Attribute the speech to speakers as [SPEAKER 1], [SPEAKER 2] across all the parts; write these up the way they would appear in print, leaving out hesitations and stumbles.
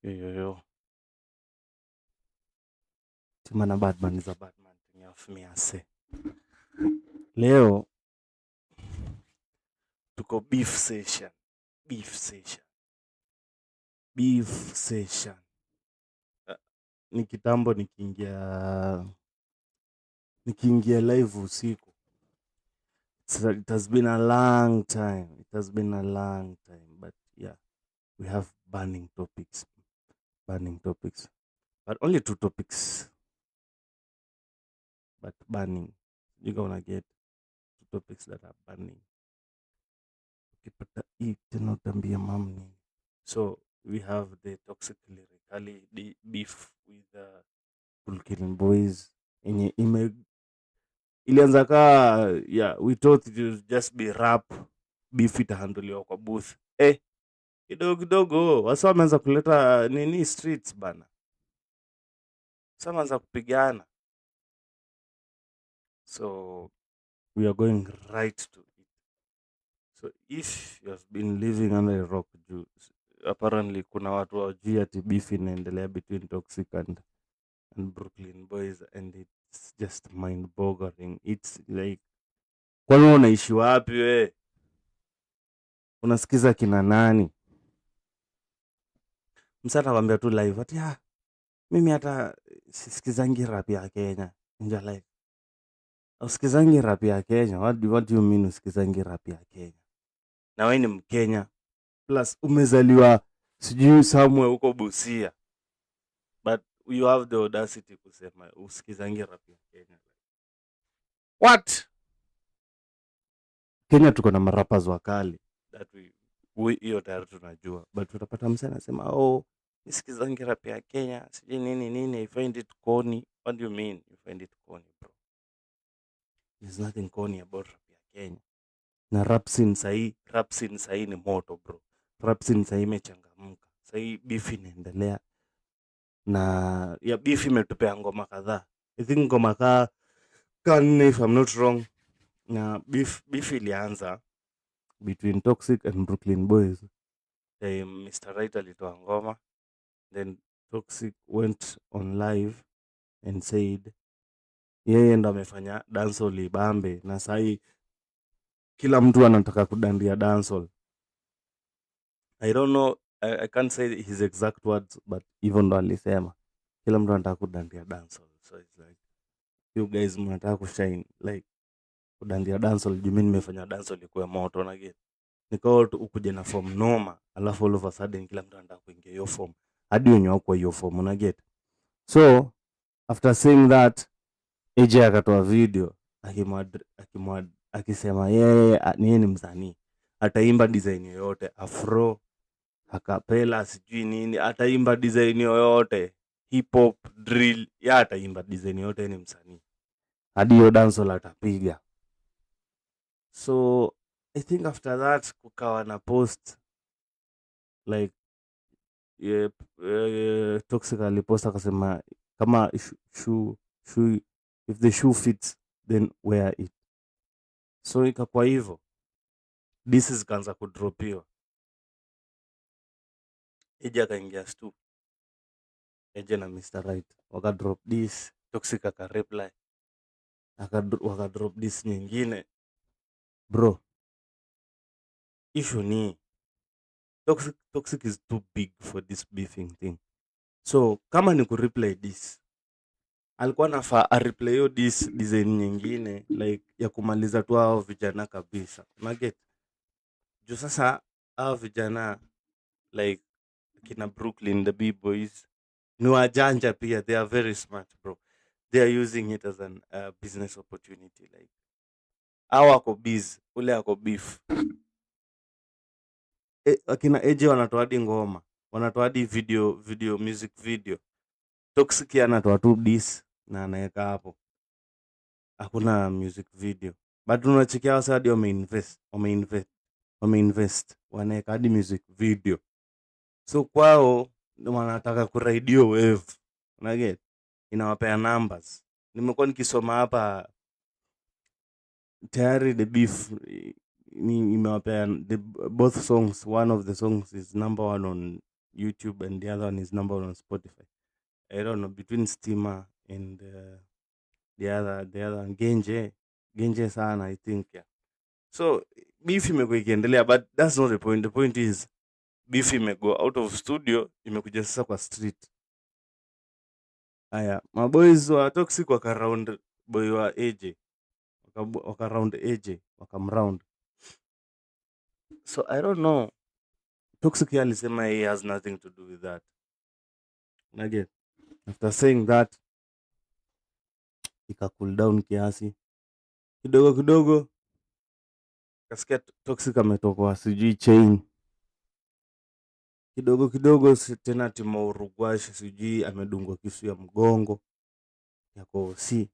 [SPEAKER 1] Yo. Timana Batman is a Batman thing of me ase. Leo tuko beef session. Beef session. Beef session. Ni kitambo nikiingia live usiku. It has been a long time. It has been a long time. But yeah, we have burning topics. Burning topics. But only 2 topics. But burning. You're gonna get 2 topics that are burning. Ukipata hii tena utaambia mam nini. So we have the toxic lyrically the beef with the Cool Killing Boys yenye ilianza kaa yeah, we thought it would just be rap beef itahandliwa kwa booth kidogo kidogo wasa wameanza kuleta nini streets bana, wasa wameanza kupigana, so we are going right to it. So if you have been living under a rock, apparently kuna watu wajui ati beef inaendelea between Toxic and Brooklyn Boys, and it's just mind boggling. It's like, kwani unaishi wapi we? Unasikiza kina nani? Msa atakwambia tu live ati mimi hata sisikizangi rap ya Kenya. Nja like, usikizangi rap ya Kenya? What do you mean usikizangi rap ya Kenya? Na wewe ni Mkenya plus umezaliwa sijui somewhere huko Busia, but you have the audacity kusema usikizangi rap ya Kenya. What? Kenya tuko na marappers wakali that hiyo tayari tunajua, but utapata msee anasema nisikizangi rap ya Kenya sijui nini, I find it corny. What do you mean you find it corny, bro? There's nothing corny about rap ya Kenya. Na rap scene sahi ni moto, bro. Rap scene sahi imechangamka, sahi beef inaendelea, na ya beef imetupea ngoma kadhaa. I think ngoma ka 4 if I'm not wrong, na beef ilianza between Toxic and Brooklyn Boys. Mr. Right alitoa ngoma, then Toxic went on live and said yeye ndo amefanya dancehall ibambe, na sahi kila mtu anataka kudandia dancehall. I don't know, I can't say his exact words, but hivyo ndo alisema kila mtu anataka kudandia dancehall. So it's like, you guys mnataka kushine like kudandia dancehall, juu mimi nimefanya dancehall ikuwe moto na get nikao ukuje na form noma, alafu all of a sudden kila mtu anataka kuingia hiyo form, hadi wenye wako hiyo form una get. So after saying that, AJ akatoa video akisema yeye ni msanii, ataimba design yoyote, afro, acapella, sijui nini, ataimba design yoyote, hip hop, drill, ya ataimba design yoyote, ni msanii, hadi hiyo dancehall atapiga. So I think after that kukawa na post like Toxic alipost akasema kama shoe if the shoe fits then wear it. So ikakuwa hivyo, this is kanza kudropiwa. Eje akaingia stu, Eje na Mr. Right wakadrop this, Toxic akareply wakadrop this nyingine. Bro, issue ni Toxic is too big for this beefing thing. So kama ni kureply this, alikuwa nafaa areplay hiyo this design nyingine like ya kumaliza tu hao vijana kabisa, unaget. Juu sasa hao vijana like kina Brooklyn, the B-boys ni wajanja pia, they are very smart, bro. They are using it as an business opportunity. Like hao wako busy, ule ako beef. Akina AJ wanatoa hadi ngoma, wanatoa hadi video music video. Toxic anatoa tu dis na anaweka hapo, hakuna music video. But unachikia wasa hadi wameinvest wanaweka hadi music video. So kwao wanataka kuraidio wave, unaget, inawapea numbers. Nimekuwa nikisoma hapa tayari the beef imewapea both songs. One of the songs is number 1 on YouTube and the other one is number 1 on Spotify. I don't know, between Steamer and the other one, Genje sana, I think, yeah. So beef imekuwa ikiendelea, but that's not the point. The point is beef imego out of studio, imekuja sasa kwa street. Haya, maboys wa Toxic wakaround boy wa AJ, wakaround AJ, wakamround. So I don't know, Toxic yeye alisema he has nothing to do with that. And again, after saying that, ika cool down kiasi kidogo kidogo, kasikia Toxic ametokwa sijui chain kidogo kidogo, tena Timo Urugwashi sijui amedungwa kisu ya mgongo yako si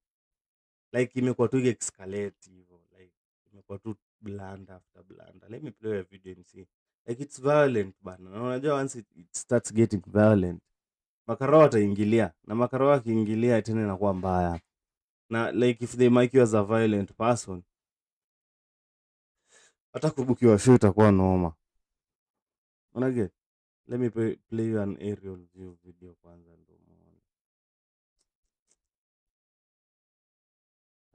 [SPEAKER 1] like imekuwa tu escalate hivyo, like imekuwa tu blunder after blunder. Let me play a video and see, like it's violent bana, na unajua once it starts getting violent, makarao wataingilia, na makarao wakiingilia tena inakuwa mbaya, na like if they make you as a violent person, hata kubukiwa show itakuwa noma. Unaget? Let me play you an aerial view video kwanza ndo muone.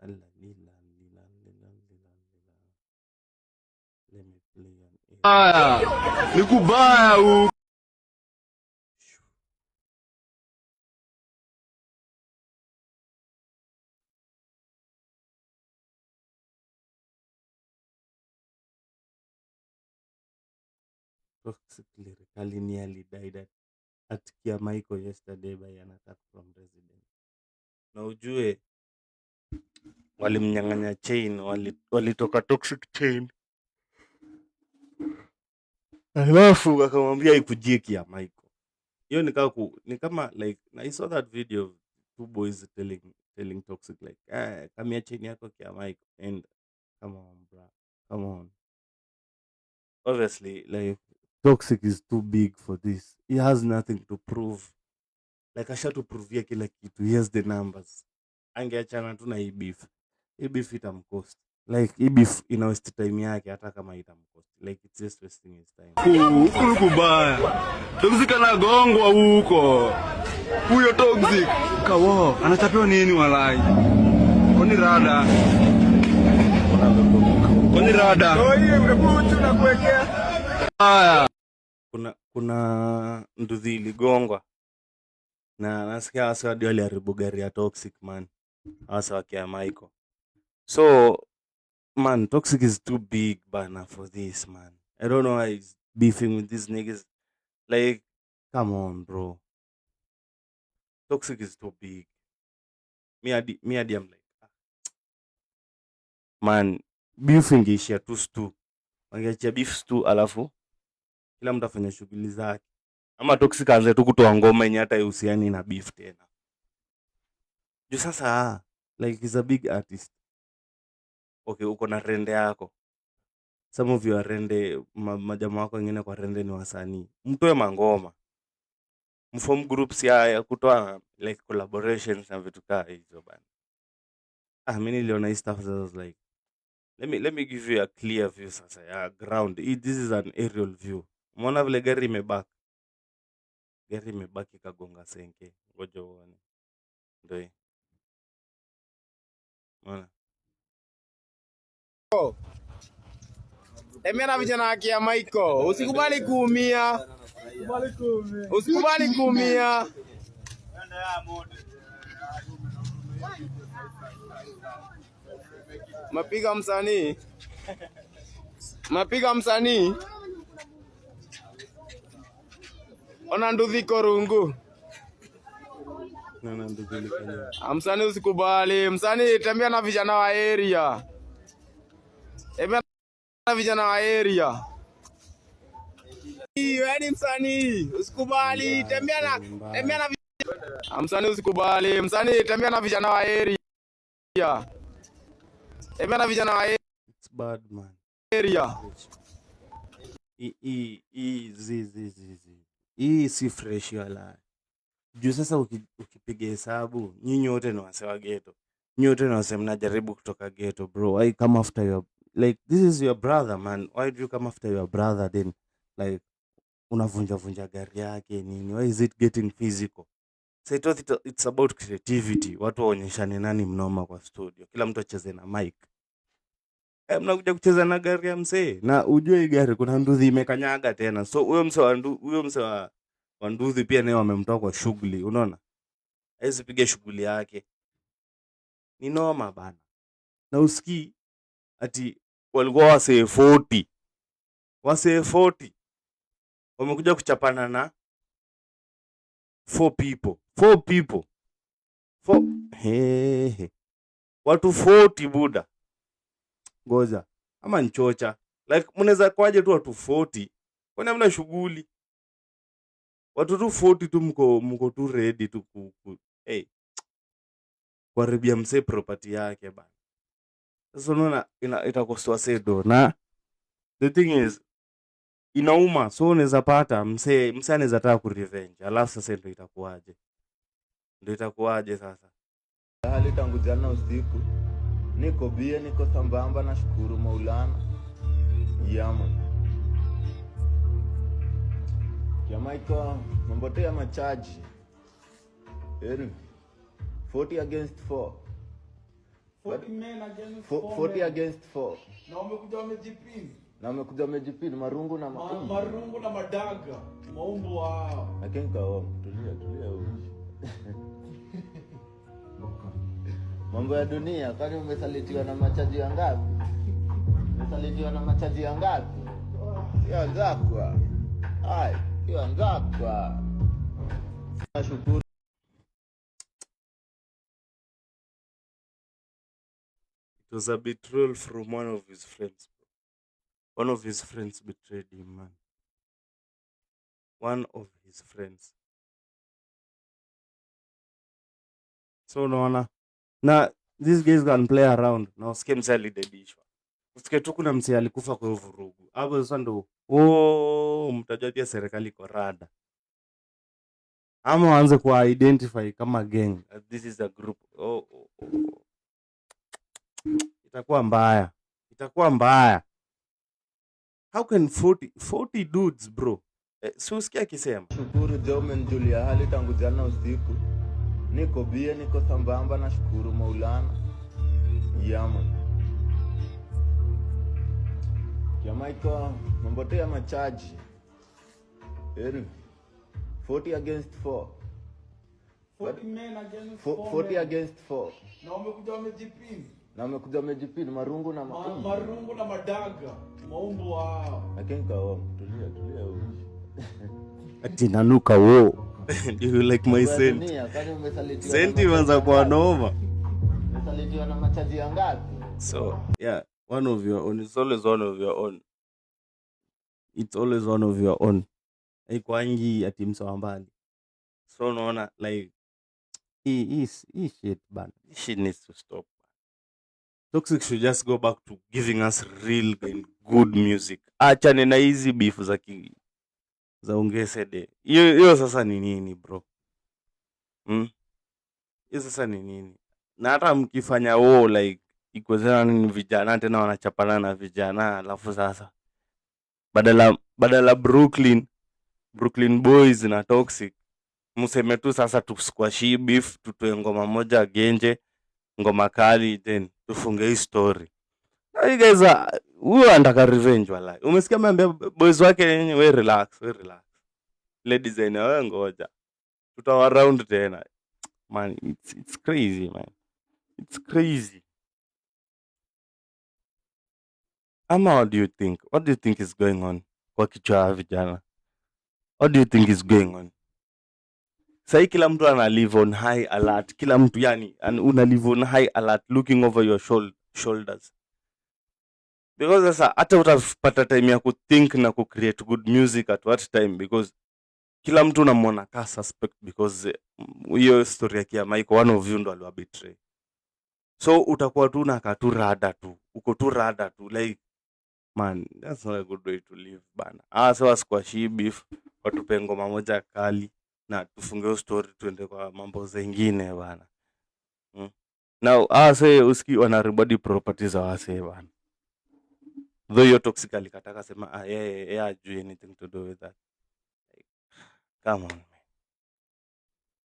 [SPEAKER 1] Let me play an aerial.
[SPEAKER 2] Ni kubaya
[SPEAKER 1] Toxic lyrically nearly died at Kiamaiko yesterday by an attack from residents. Na ujue walimnyang'anya chain, walitoka Toxic chain, alafu akamwambia ikujie Kiamaiko. Hiyo ni kama like, I saw that video of two boys telling Toxic like, kamia chain yako Kiamaiko, and come on bro, come on. Obviously, like, Toxic is too big for this. He has nothing to prove. Like, ashatuprovia kila kitu. He has the numbers. Angeachana tu na hii beef. Hii beef itamcost. Like, hii beef ina waste time yake hata kama itamcost. Like, it's just wasting his time.
[SPEAKER 2] Huku kubaya. Toxic anagongwa huko. Huyo Toxic. Kawo, anachapewa nini walai? Kwani rada? Kwani rada? Oye, unakuja unakuwekea.
[SPEAKER 1] Kuna nduthi iligongwa na nasikia hasa hadi waliharibu gari ya Toxic man, hasa wakia Michael. So man, Toxic is too big bana for this man. I don't know why he's beefing with these niggas. Like, come on bro, Toxic is too big. Me adi I'm like, man, beef ingeishia tu stew, wangeachia beef stew alafu kila mtu afanye shughuli zake, ama Toxic aanze tu kutoa ngoma yenye hata ihusiani na beef tena. Juu sasa like he's a big artist. Okay, uko na rende yako, some of your rende majamaa wako wengine kwa rende ni wasanii, mtoe mangoma, mform groups ya kutoa like collaborations na vitu kaa hizo bana. Mimi niliona hii stuff so I was like, let me give you a clear view sasa ya ground. This is an aerial view. Umeona vile gari imebaki ikagonga senke. Ngoja uone. Ndio hii. Umeona?
[SPEAKER 3] Emena vijana wa Kiamaiko, usikubali kuumia. Usikubali kuumia. Mapiga msanii. Mapiga msanii. Ona nduthi korungu.
[SPEAKER 1] Na nduthi likanya.
[SPEAKER 3] Msanii usikubali. Msanii tembea na vijana wa area. Tembea na vijana wa area. Wewe msanii usikubali, tembea na msanii usikubali, msanii tembea na vijana wa area. Tembea na vijana wa area.
[SPEAKER 1] It's bad man.
[SPEAKER 3] Area.
[SPEAKER 1] Hii si fresh wala. Juu sasa ukipiga hesabu, nyinyi wote ni wase wa ghetto. Nyinyi wote ni wase mnajaribu kutoka ghetto bro. Why come after your, like, this is your brother man. Why do you come after your brother then? Like, unavunja gari yake nini, why is it getting physical? So I thought it's about creativity, watu waonyeshane nani mnoma kwa studio, kila mtu acheze na mic. Mnakuja kucheza na gari ya msee, na ujue hii gari kuna nduthi imekanyaga tena, so huyo msee wa nduthi pia naye wamemtoa kwa shughuli, unaona, hawezi piga shughuli yake, ni noma bana. Na usikii ati walikuwa wasee 40 wamekuja kuchapana na 4 people watu 40 buda, ngoja ama nchocha, like mnaweza kwaje tu watu 40, kwani hamna shughuli? Watu tu 40 tu mko tu ready tu kuharibia msee property yake bana. Sasa unaona itakoswa sedo, na the thing is inauma, so unaweza pata msee anaweza taka kurevenge, alafu sasa ndio itakuwaje sasa.
[SPEAKER 4] Hali tangu jana usiku niko bie, niko sambamba, na shukuru Maulana. Jamaa iko mambote ya machaji 40 against 4.
[SPEAKER 2] 40 men against
[SPEAKER 4] 40 against 4.
[SPEAKER 2] Na wamekuja wamejipini
[SPEAKER 4] marungu na
[SPEAKER 2] madaga maumbo wao.
[SPEAKER 4] Lakini tulia mambo ya dunia, kwani umesalitiwa na machaji wangapi? Hiyo ngakwa. Hiyo ngakwa. Nashukuru.
[SPEAKER 1] It was a betrayal from one of his friends. One of his friends betrayed him, man. One of his friends. So unaona, na these guys can play around. Na usikie msee alidedishwa, usikie tu kuna msee alikufa kwa vurugu, hapo sasa ndo mtajua pia serikali iko rada, ama waanze kuwa identify kama gang, this is a group. Itakuwa mbaya. How can 40 dudes bro? Si usikia akisema
[SPEAKER 4] shukuru Jomen Julia, hali tangu jana usiku niko bie, niko sambamba, na shukuru Maulana. Jamaa iko mambote ya machaji 40 against 4.
[SPEAKER 2] 40 men against
[SPEAKER 4] 40 against 4.
[SPEAKER 2] Na wamekuja wamejipini
[SPEAKER 4] marungu na
[SPEAKER 2] madaga maumbo wao.
[SPEAKER 4] Lakini tulia
[SPEAKER 1] ati nanuka wo. Do you like my scent? Senti wanza kwa noma.
[SPEAKER 4] Umesalitiwa na machaji wangapi?
[SPEAKER 1] So yeah, one of your own. It's always one of your own. Haikwangi ati msawa mbali. So unaona like he shit ban. This shit needs to stop. Toxic should just go back to giving us real and good music. Achane na hizi beef za ungesede. Hiyo sasa ni nini bro? Hiyo sasa ni nini? Na hata mkifanya like ikwezana ni vijana tena wanachapana na vijana, alafu sasa badala Brooklyn Boys na Toxic museme tu sasa tusquash beef, tutoe ngoma moja genje, ngoma kali, then tufunge hii story. You guys huyo anataka revenge wala. Umesikia mwambia boys wake we relax. Le designer wewe ngoja. Tutawa round tena. Man, it's crazy, man. It's crazy. Ama what do you think? What do you think is going on kwa kichwa vijana? What do you think is going on? Sai kila mtu ana live on high alert. Kila mtu yani una live on high alert, looking over your shoulders. Because sasa hata utapata time ya kuthink na create good music at what time, because kila mtu unamwona ka suspect, because hiyo story ya Michael, one of you ndo aliwa betray. So utakuwa tu na rada tu, uko tu rada tu, like man, that's not a good way to live bana. So squash beef, watupe ngoma moja kali na tufunge story tuende kwa mambo zingine bana. Now say uski wanaribody properties za wase bana. Though you're toxic alikataka sema yeye ajui anything to do with that. Come on.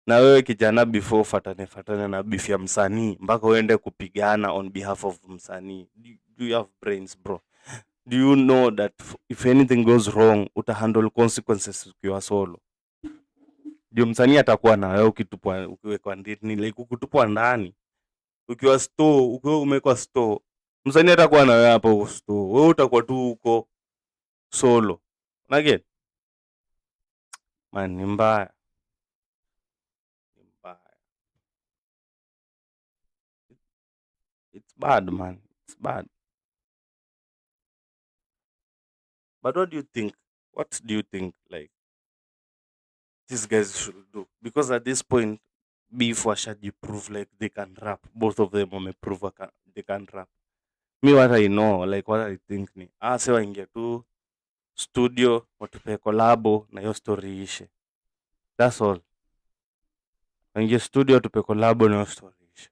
[SPEAKER 1] Na wewe kijana, before fatane na beef ya msanii mpaka uende kupigana on behalf of msanii. Do you have brains, bro? Do you know that if anything goes wrong utahandle consequences ukiwa solo? Ndio msanii atakuwa na wewe ukitupwa, ukiwekwa ndani, like ukitupwa ndani, ukiwa store, ukiwa umewekwa store, msanii atakuwa na wewe hapo store, wewe utakuwa tu huko solo. Unaget? Man, ni mbaya. It's bad, man. It's bad. But what do you think? What do you think, like, these guys should do? Because at this point, Beef washaji prove like they can rap. Both of them wameprove they can rap. Me, what I know, like what I think ni ase waingia tu studio watupe kolabo na hiyo story ishe. That's all. Waingia studio tupe kolabo na hiyo story ishe.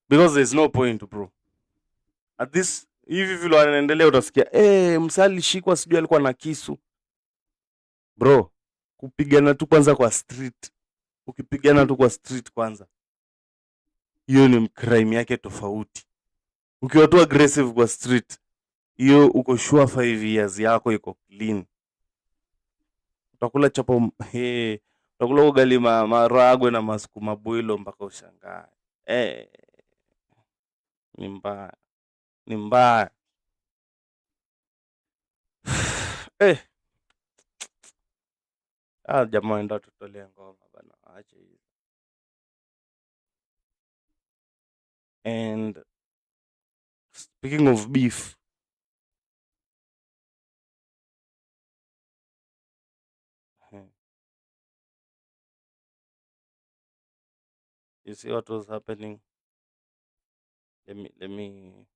[SPEAKER 1] Because there's no point, bro. At this, hivi vile wanaendelea utasikia msali shikwa sijui alikuwa na kisu. Bro, kupigana tu kwanza kwa street. Ukipigana tu kwa street kwanza, hiyo ni crime yake tofauti. Ukiwa tu aggressive kwa street, hiyo uko sure 5 years yako iko clean. Utakula chapo utakula ugali maragwe na masukuma boilo mpaka ushangae. Ni mbaya. Ni mbaya. Jamaa enda tutolee ngoma bana, acha hiyo. And speaking of beef, you see what was happening? Let me